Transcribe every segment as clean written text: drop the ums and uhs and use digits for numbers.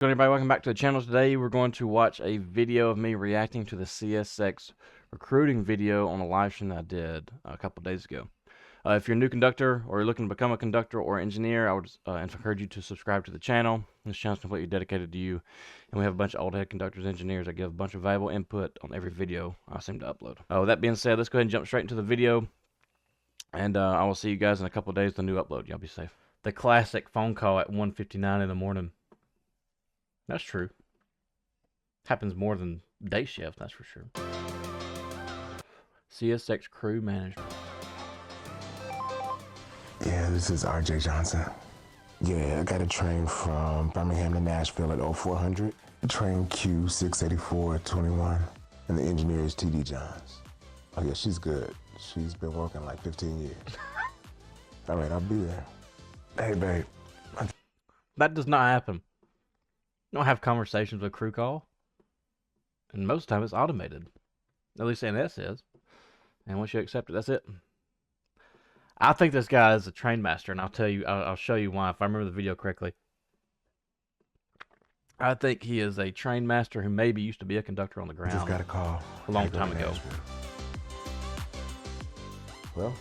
Everybody, welcome back to the channel. Today we're going to watch a video of me reacting to the CSX recruiting video on a live stream that I did a couple days ago. If you're a new conductor or you're looking to become a conductor or engineer, I would encourage you to subscribe to the channel. This channel is completely dedicated to you, and we have a bunch of old head conductors and engineers that give a bunch of valuable input on every video I seem to upload. With that being said, let's go ahead and jump straight into the video, and I will see you guys in a couple of days with the new upload. Y'all be safe. The classic phone call at 1:59 in the morning. That's true. Happens more than day shift, that's for sure. CSX crew management. Yeah, this is RJ Johnson. Yeah, I got a train from Birmingham to Nashville at 0400. Train Q68421. And the engineer is TD Johns. Oh yeah, she's good. She's been working like 15 years. All right, I'll be there. Hey, babe. That does not happen. You don't have conversations with crew call. And most of the time it's automated. At least NS is. And once you accept it, that's it. I think this guy is a train master, and I'll tell you, I'll show you why if I remember the video correctly. I think he is a train master who maybe used to be a conductor on the ground. Just got a call a long time ago. Well,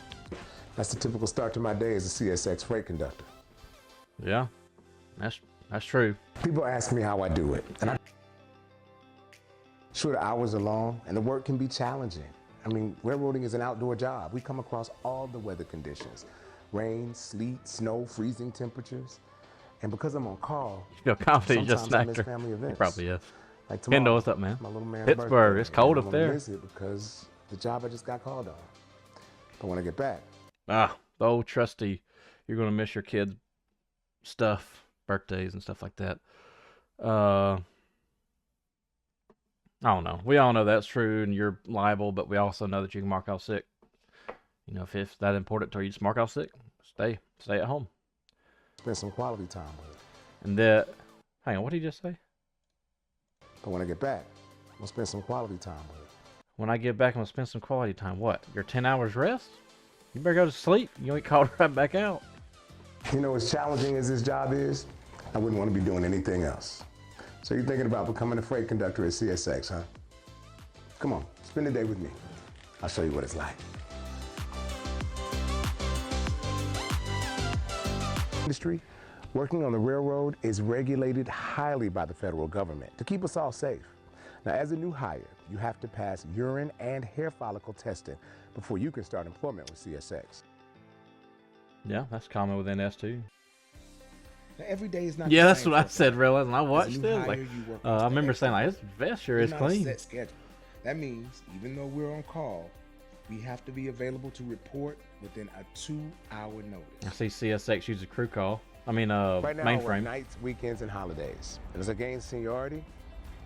that's the typical start to my day as a CSX freight conductor. Yeah, that's true. People ask me how I do it, and sure, the hours are long and the work can be challenging. I mean, railroading is an outdoor job. We come across all the weather conditions: rain, sleet, snow, freezing temperatures. And because I'm on call, you feel confident you just snacked her. Family events. He probably is. Like tomorrow, Kendall, what's up, man? My little man's Pittsburgh, birthday, it's cold up I'm there. miss it because the job I just got called on. But when I get back, the old trusty, you're gonna miss your kids' stuff, birthdays and stuff like that. I don't know. We all know that's true, and you're liable, but we also know that you can mark off sick. You know, if it's that important to you, just mark off sick. Stay at home. spend some quality time with it. And hang on, what did he just say? But when I get back, I'm gonna spend some quality time with it. When I get back, I'm gonna spend some quality time. What? Your 10 hours rest? You better go to sleep. You ain't called right back out. You know, as challenging as this job is, I wouldn't want to be doing anything else. So you're thinking about becoming a freight conductor at CSX, huh? Come on, spend the day with me. I'll show you what it's like. Industry, working on the railroad is regulated highly by the federal government to keep us all safe. Now, as a new hire, you have to pass urine and hair follicle testing before you can start employment with CSX. Yeah, that's common with NS too. Now, every day is not. Yeah, that's what I said, realizing I watched this. Like, work I remember saying, like, his vest sure is not a clean. set schedule. That means even though we're on call, we have to be available to report within a 2-hour notice. I see CSX uses crew call. I mean, Right now, I work mainframe. nights, weekends, and holidays. And as I gain seniority,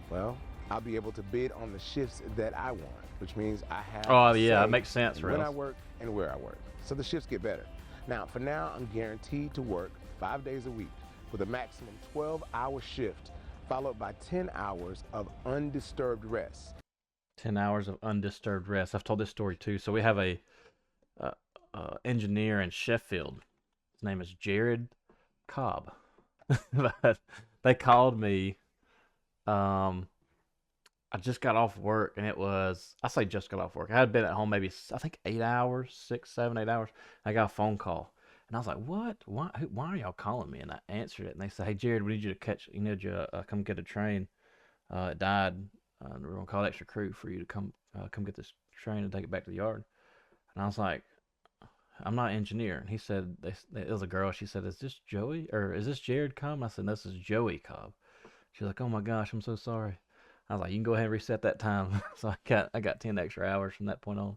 well, I'll be able to bid on the shifts that I want, which means I have Oh, yeah, that say makes sense, when I Rels. work and where I work. So the shifts get better. Now, for now, I'm guaranteed to work 5 days a week with a maximum 12-hour shift, followed by 10 hours of undisturbed rest. 10 hours of undisturbed rest. I've told this story too. So we have a engineer in Sheffield. His name is Jared Cobb. But they called me. I just got off work, and it was, I say just got off work. I had been at home maybe, I think 8 hours, 6, 7, 8 hours. I got a phone call, and I was like, what? Why are y'all calling me? And I answered it, and they said, hey, Jared, we need you to come get a train. It died. And we're going to call extra crew for you to come get this train and take it back to the yard. And I was like, I'm not an engineer. And he said, it was a girl. She said, is this Joey? Or is this Jared Cobb? And I said, this is Joey Cobb. She's like, oh my gosh, I'm so sorry. I was like, you can go ahead and reset that time. So I got 10 extra hours from that point on.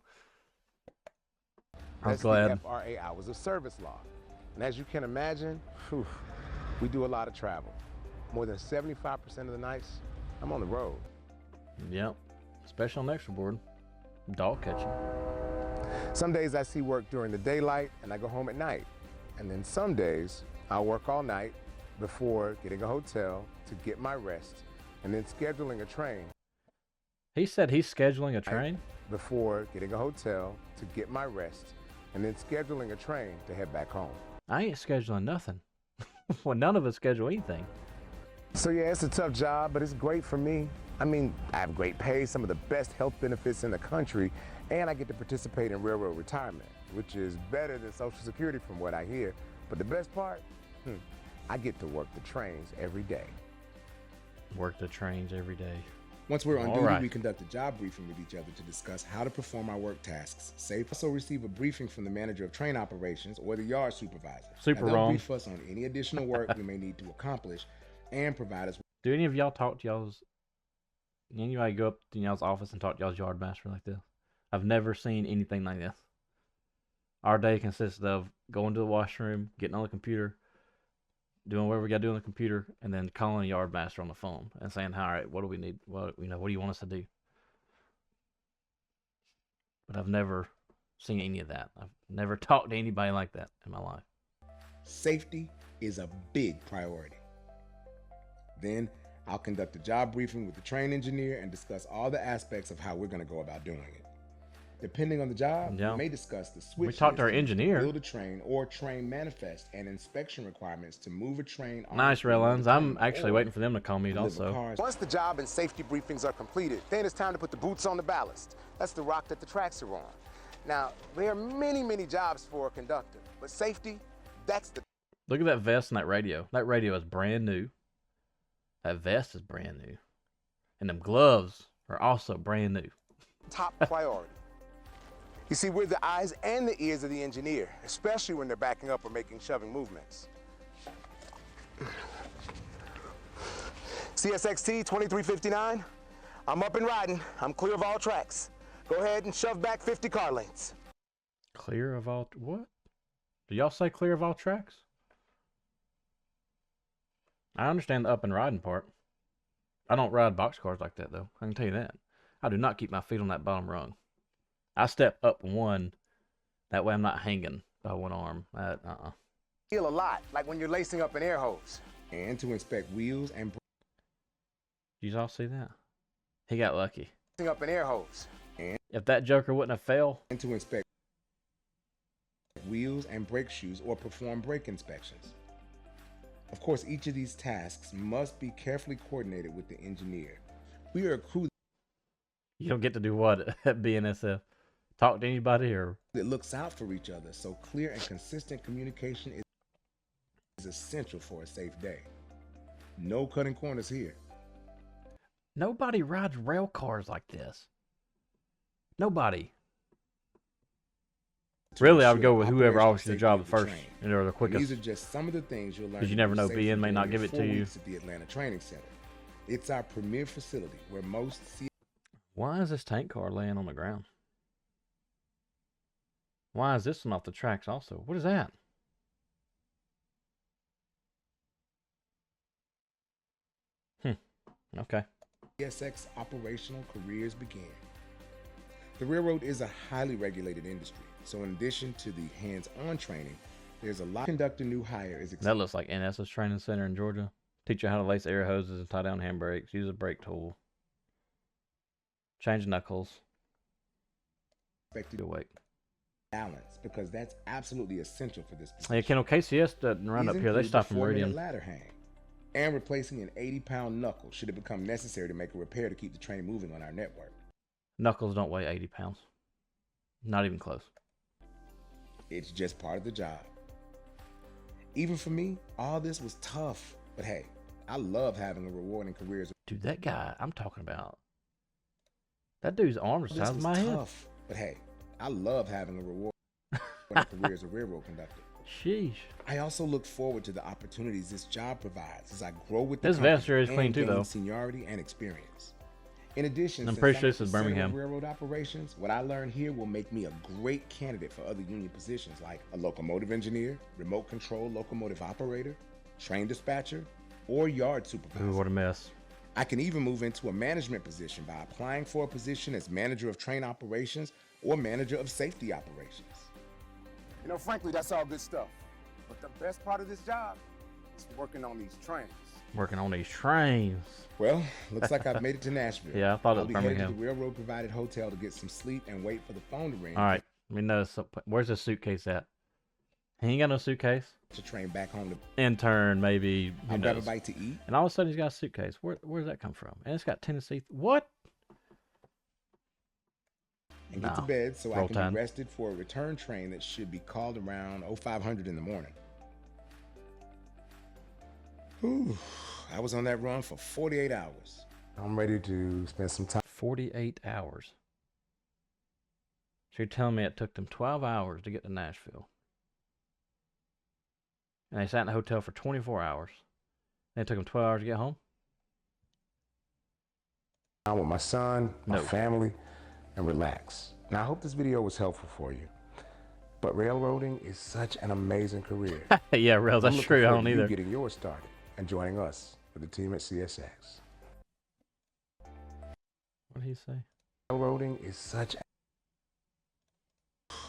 I was glad. The FRA hours of service law. And as you can imagine, we do a lot of travel. More than 75% of the nights, I'm on the road. Yep. Especially on the extra board. Dog catching. Some days I see work during the daylight and I go home at night. And then some days I'll work all night before getting a hotel to get my rest and then scheduling a train. He said he's scheduling a train? Before getting a hotel to get my rest and then scheduling a train to head back home. I ain't scheduling nothing. Well, none of us schedule anything. So yeah, it's a tough job, but it's great for me. I mean, I have great pay, some of the best health benefits in the country, and I get to participate in railroad retirement, which is better than Social Security from what I hear. But the best part, I get to work the trains every day. Work the trains every day. Once we're on All duty, right. we conduct a job briefing with each other to discuss how to perform our work tasks. Safe also receive a briefing from the manager of train operations or the yard supervisor. Super Now, they'll wrong. brief us on any additional work we may need to accomplish and provide us. Do any of y'all talk to y'all's? Anybody go up to y'all's office and talk to y'all's yard master like this? I've never seen anything like this. Our day consists of going to the washroom, getting on the computer, doing whatever we got to do on the computer, and then calling a yard master on the phone and saying, "All right, what do we need? What do you want us to do?" But I've never seen any of that. I've never talked to anybody like that in my life. Safety is a big priority. Then I'll conduct a job briefing with the train engineer and discuss all the aspects of how we're going to go about doing it. Depending on the job, Yeah. we may discuss the switch. We talked to our list used engineer. build a train or train manifest and inspection requirements to move a train. on Nice, to another Railines. I'm train actually or waiting for them to call me deliver also. cars. Once the job and safety briefings are completed, then it's time to put the boots on the ballast. That's the rock that the tracks are on. Now, there are many, many jobs for a conductor, but safety, that's the Look at that vest and that radio. That radio is brand new. That vest is brand new. And them gloves are also brand new. top priority. You see, we're the eyes and the ears of the engineer, especially when they're backing up or making shoving movements. CSXT 2359, I'm up and riding. I'm clear of all tracks. Go ahead and shove back 50 car lengths. Clear of all... What? Do y'all say clear of all tracks? I understand the up and riding part. I don't ride boxcars like that, though. I can tell you that. I do not keep my feet on that bottom rung. I step up one. That way I'm not hanging by one arm. Feel a lot, like when you're lacing up an air hose. And to inspect wheels and Did you all see that? He got lucky. Lacing up an air hose. If that joker wouldn't have fell, to inspect wheels and brake shoes or perform brake inspections. Of course, each of these tasks must be carefully coordinated with the engineer. We are a crew you don't get to do what at BNSF? Talk to anybody or... that looks out for each other, so clear and consistent communication is essential for a safe day. No cutting corners here. Nobody rides rail cars like this. Nobody. Really, I would go with whoever offers you the job first, or the quickest. These are just some of the things you'll learn. Because you never know, BN may not give it to you. At the Atlanta Training Center. It's our premier facility where most Why is this tank car laying on the ground? Why is this one off the tracks also? What is that? Okay. CSX operational careers begin. The railroad is a highly regulated industry, so in addition to the hands-on training, there's a lot. Conductor new hire is That looks like NS's training center in Georgia. Teach you how to lace air hoses and tie down handbrakes. Use a brake tool. Change knuckles. expected to Awake. balance because that's absolutely essential for this position. Hey, Kendall, KCS doesn't run up here. They stop from Meridian. Ladder hang and replacing an 80-pound knuckle should it become necessary to make a repair to keep the train moving on our network. Knuckles don't weigh 80 pounds. Not even close. It's just part of the job. Even for me, all this was tough, but hey, I love having a rewarding career. Dude, that guy I'm talking about. That dude's arm is the size of my head. Tough, but hey, I love having a rewarding career as a railroad conductor. Sheesh. I also look forward to the opportunities this job provides as I grow with This the vest company is clean and too, gain though. Seniority and experience. In addition, I'm since pretty sure at this is the center of Birmingham. Railroad operations, what I learn here will make me a great candidate for other union positions like a locomotive engineer, remote control locomotive operator, train dispatcher, or yard supervisor. Ooh, what a mess. I can even move into a management position by applying for a position as manager of train operations or manager of safety operations. You know, frankly, that's all good stuff. But the best part of this job is working on these trains. Working on these trains. Well, looks like I've made it to Nashville. Yeah, I thought it I'll was be headed to the Birmingham. railroad-provided hotel to get some sleep and wait for the phone to ring. All right. Let me know. Where's the suitcase at? He ain't got no suitcase. to train back home to Intern, maybe. Who I'll grab a knows? bite to eat. And all of a sudden, he's got a suitcase. Where's that come from? And it's got Tennessee. What? And get to No. bed so I Roll can Tide. be rested for a return train that should be called around 0500 in the morning. Whew, I was on that run for 48 hours. I'm ready to spend some time 48 hours. So you're telling me it took them 12 hours to get to Nashville. And they sat in a hotel for 24 hours. And it took them 12 hours to get home? with my son, my No. family, and relax. Now, I hope this video was helpful for you. But railroading is such an amazing career. Yeah, Rails, I'm that's looking true. I forward don't to you either. getting yours started and joining us with the team at CSX. What did he say? Railroading is such.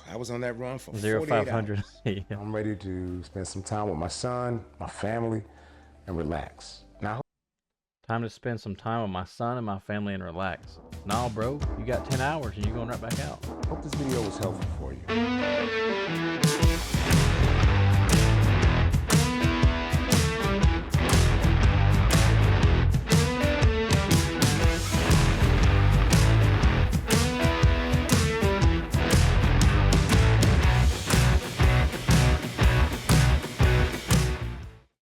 I was on that run for 0 48 500. hours. Yeah. I'm ready to spend some time with my son, my family, and relax. Now, Time to spend some time with my son and my family and relax. Nah, bro, you got 10 hours and you're going right back out. I hope this video was helpful for you.